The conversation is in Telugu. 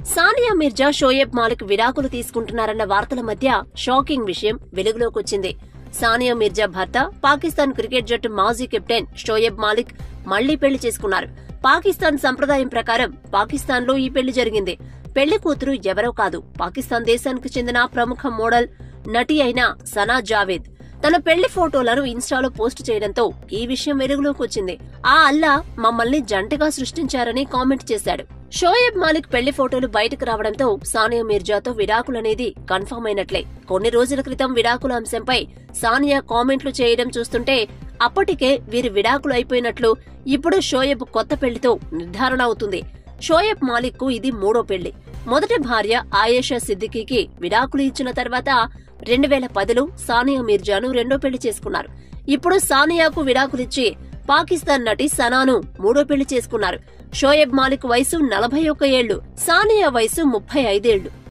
సానియా మిర్జా, షోయబ్ మాలిక్ విడాకులు తీసుకుంటున్నారన్న వార్తల మధ్య షాకింగ్ విషయం వెలుగులోకొచ్చింది. సానియా మిర్జా భర్త, పాకిస్తాన్ క్రికెట్ జట్టు మాజీ కెప్టెన్ షోయబ్ మాలిక్ మళ్లీ పెళ్లి చేసుకున్నారు. పాకిస్తాన్ సంప్రదాయం ప్రకారం పాకిస్తాన్లో ఈ పెళ్లి జరిగింది. పెళ్లి కూతురు ఎవరో కాదు, పాకిస్తాన్ దేశానికి చెందిన ప్రముఖ మోడల్, నటి అయిన సనా జావేద్. తన పెళ్లి ఫోటోలను ఇన్స్టాలో పోస్ట్ చేయడంతో ఈ విషయం వెలుగులోకి వచ్చింది. ఆ అల్లా మమ్మల్ని జంటగా సృష్టించారని కామెంట్ చేశాడు. షోయబ్ మాలిక్ పెళ్లి ఫోటోలు బయటకు రావడంతో సానియా మిర్జాతో విడాకులనేది కన్ఫర్మ్ అయినట్లే. కొన్ని రోజుల క్రితం విడాకుల అంశంపై సానియా కామెంట్లు చేయడం చూస్తుంటే అప్పటికే వీరి విడాకులు అయిపోయినట్లు ఇప్పుడు షోయబ్ కొత్త పెళ్లితో నిర్ధారణ అవుతుంది. షోయబ్ మాలిక్ కు ఇది మూడో పెళ్లి. మొదటి భార్య ఆయేషా సిద్దికీకి విడాకులు ఇచ్చిన తర్వాత 2010లో సానియా మిర్జాను రెండో పెళ్లి చేసుకున్నారు. ఇప్పుడు సానియాకు విడాకులిచ్చి పాకిస్తాన్ నటి సనాను మూడో పెళ్లి చేసుకున్నారు. షోయబ్ మాలిక్ వయసు 41 ఏళ్లు, సానియా వయసు 35 ఏళ్లు.